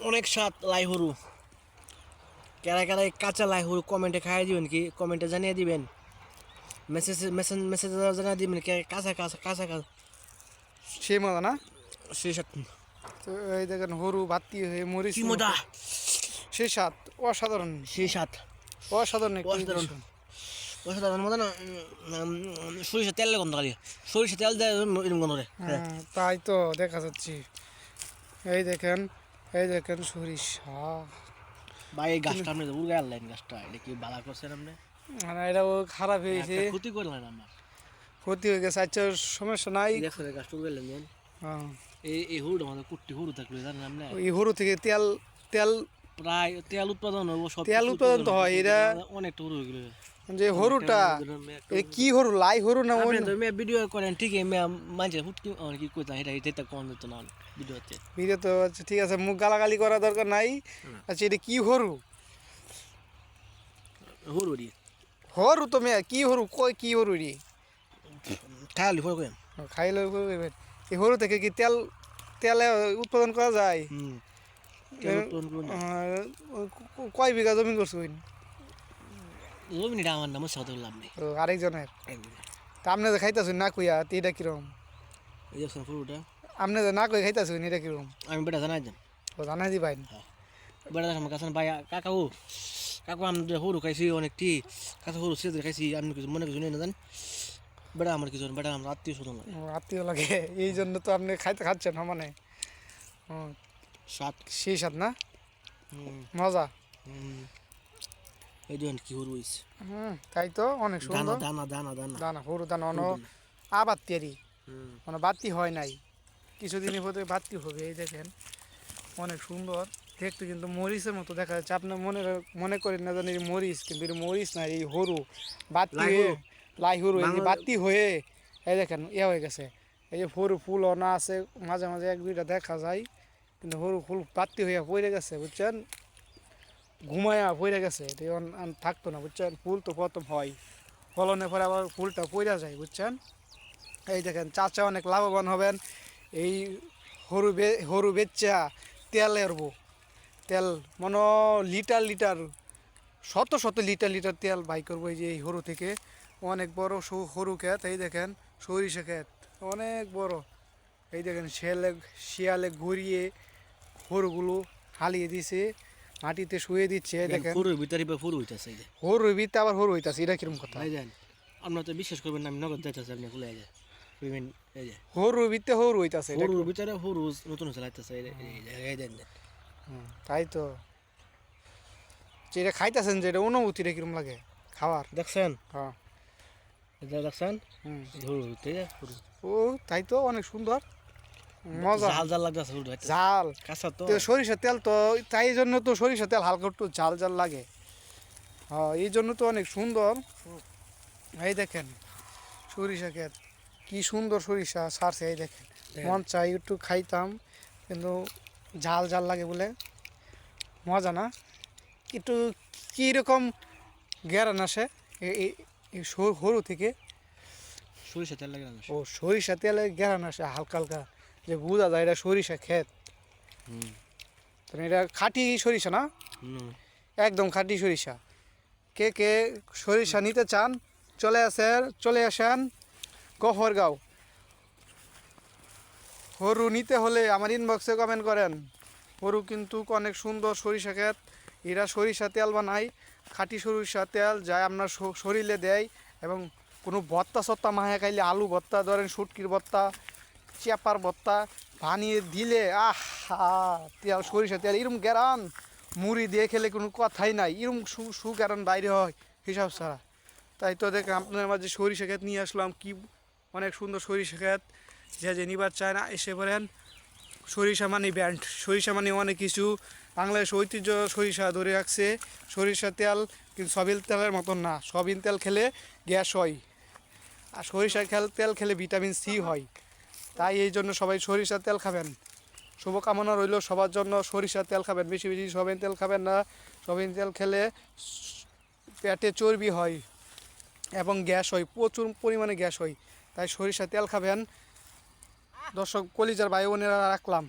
অনেক স্বাদ লাই হরু। কারা কারা কাঁচা লাই হরু কমেন্টে খাইয়ে দিবেন, কি কমেন্টে জানিয়ে দিবেন, মেসেজ জানিয়ে দিবেন কাঁচা কাঁচা কাঁচা কাঁচা সেই মজা না? সেই স্বাদ। তো এই দেখেন হরু বাতি হয়ে মরিচ কি মজা, সেই স্বাদ অসাধারণ, সেই স্বাদ অসাধারণ একটা অসাধারণ দৃশ্য। অসাধারণ মজা না। সরিষা তেল গন্ধ খালি, সরিষা তেল দেয় এরকম গন্ধ দেয়। তাই তো দেখা যাচ্ছে। এই দেখেন, এই দেখেন সরিষা। ভাই এই গাছটা আপনি উড়ে আনলেন, গাছটা এটা কি বালা করছেন আপনি? মানে এটাও খারাপ হয়েছে, ক্ষতি করলেন আমার, ক্ষতি হয়ে গেছে। আচ্ছা সমস্যা নাই। দেখছেন গাছটা উড়ে আনলেন। হ্যাঁ, এই হরুটা আমাদের কুট্টি হরু থাকলে জানেন আপনি, এই হরু থেকে তেল তেল প্রায় তেল উৎপাদন হবো, সব তেল উৎপাদন তো হয়। এরা অনেকটা হরু হয়ে গেল। যে হরুটা কি হরু, লাই হরু না আপনি অন্য? তো ভিডিও করেন ঠিকই, মানছে হুটকি কি কইতা এটা কোন তো না ভিডিওতে। ভিডিও তো আচ্ছা ঠিক আছে, মুখ গালাগালি করা দরকার নাই। আচ্ছা এটা কি হরু? হরু রি হরু তো মেয়া কি হরু, কই কি হরু রে? খালি ফল করেন। খাইলে এই হরু থেকে কি তেল তেল উৎপাদন করা যায়? তেল উৎপাদন করুন। কয় বিঘা জমি করছুন? জমিন এটা আমার নামে সাথে লাভ নেই। আরেকজনের। তা আপনি যে খাইতেছুন না কইয়া, তো এটা কিরকম? এই দেখছেন হরুটা, আপনি যে না কই খাইতেছুন এটা কিরকম? আমি বেটা জানাই দেন। ও জানাই দি ভাই। বেটা আমার কাছে ভাই কাকাও কাকু আমি হরু খাইছি অনেকটি, কাছে হরু সেদিন খাইছি, আপনি কিছু মনে কিছু নেই না জান। বেটা আমার কিছু বেটা আমার আত্মীয় স্বজন লাগে, আত্মীয় লাগে, এই জন্য তো আপনি খাচ্ছেন মানে। সাত সেই স্বাদ না, মজা। এই দেখেন কি হরু হয়েছে, তাই তো অনেক দানা সুন্দর। দানা দানা দানা দানা হরু দানা অন আবার তৈরি, মানে বাতি হয় নাই, কিছুদিনের মধ্যে বাতি হবে। এই দেখেন অনেক সুন্দর দেখতে, কিন্তু মরিচের মতো দেখা যাচ্ছে। আপনার মনে করেন না জানি মরিচ, কিন্তু এটা মরিচ না, এই হরু বাতি হয়ে, লাই হরু এই যে বাতি হয়ে এই দেখেন হয়ে গেছে। এই যে হরু ফুল অনা আছে, মাঝে মাঝে এক দুইটা দেখা যায়, কিন্তু হরু ফুল বাতি হইয়া পড়ে গেছে বুঝছেন, ঘুমায়া পড়ে গেছে। থাকতো না বুঝছেন, ফুল তো প্রথম হয়, ফলনের পরে আবার ফুলটা পড়ে যায় বুঝছেন। এই দেখেন চাচা অনেক লাভবান হবেন এই হরু বেচা তেল এরবো, তেল মনে লিটার লিটার, শত শত লিটার লিটার তেল বাই করবো এই যে এই হরু থেকে। অনেক বড় হরু ক্ষেত, এই দেখেন সরিষা ক্ষেত অনেক বড়। এই দেখেন শিয়ালে ঘুরিয়ে হরুগুলো হালিয়ে দিছে, মাটিতে শুয়ে দিচ্ছে। দেখেন হরুর ভিতরে হরু হইতাছে, এই যে হরু ভিতরে আবার হরু হইতাছে, এটা কিরকম কথা? এই যান আপনারা তো বিশ্বাস করবেন না, আমি নগদ যাইতাছে, আপনি ভুলে যায় এই যে হরু ভিতরে হরু হইতাছে, হরুর ভিতরে হরু নতুন চালাইতেছে। এই দেন তাই তো। যেটা খাইতেছেন, যেটা অনুভূতিটা কিরকম লাগে খাওয়ার, দেখছেন? হ্যাঁ এটা দেখছেন হরু ভিতরে হরু। ও তাই তো অনেক সুন্দর, মজা। জাল জাল লাগতেছে হরু, ঝাল কাঁচা তো। সরিষার তেল তো, তাই জন্য তো সরিষার তেল হালকা একটু ঝাল ঝাল লাগে। হ্যাঁ এই জন্য তো অনেক সুন্দর। এই দেখেন সরিষা ক্ষেত, কি সুন্দর সরিষা ছাড়ছে। এই দেখেন মন চাই একটু খাইতাম, কিন্তু ঝাল ঝাল লাগে বলে। মজা না? একটু কীরকম গ্যারান আসে এই হরু থেকে? সরিষা তেল লাগে না? ও সরিষা তেলে গ্যারান আসে হালকা হালকা, যে বোঝা যায় এটা সরিষা ক্ষেত। তো এটা খাঁটি সরিষা না, একদম খাঁটি সরিষা। কে কে সরিষা নিতে চান চলে আসেন গফরগাঁও। হরু নিতে হলে আমার ইনবক্সে কমেন্ট করেন। হরু কিন্তু অনেক সুন্দর সরিষা ক্ষেত, এরা সরিষা তেল বানায়, খাঁটি সরিষা তেল যায় আপনার শরীরে দেয়। এবং কোনো ভর্তা সত্তা মাহে খাইলে, আলু ভর্তা ধরেন, শুটকির ভর্তা, চেপার ভর্তা বানিয়ে দিলে তেল, সরিষা তেল এরকম গ্যারান, মুড়ি দিয়ে খেলে কোনো কথাই নাই, এরকম গ্যারান বাইরে হয় হিসাব ছাড়া। তাই তো দেখে আপনার মাঝে সরিষা ক্ষেত নিয়ে আসলাম, কি অনেক সুন্দর সরিষা ক্ষেত। যে নিবার চায় না এসে পড়েন। সরিষা মানি ব্র্যান্ড, সরিষা মানি অনেক কিছু, বাংলাদেশ ঐতিহ্য সরিষা ধরে রাখছে। সরিষা তেল কিন্তু সয়াবিন তেলের মতন না, সয়াবিন তেল খেলে গ্যাস হয়, আর সরিষা তেল খেলে ভিটামিন সি হয়। তাই এই জন্য সবাই সরিষা তেল খাবেন। শুভকামনা রইল সবার জন্য, সরিষা তেল খাবেন, বেশি বেশি সয়াবিন তেল খাবেন না। সয়াবিন তেল খেলে পেটে চর্বি হয় এবং গ্যাস হয়, প্রচুর পরিমাণে গ্যাস হয়। তাই সরিষা তেল খাবেন। দর্শক কলিজার ভাই বোনেরা রাখলাম।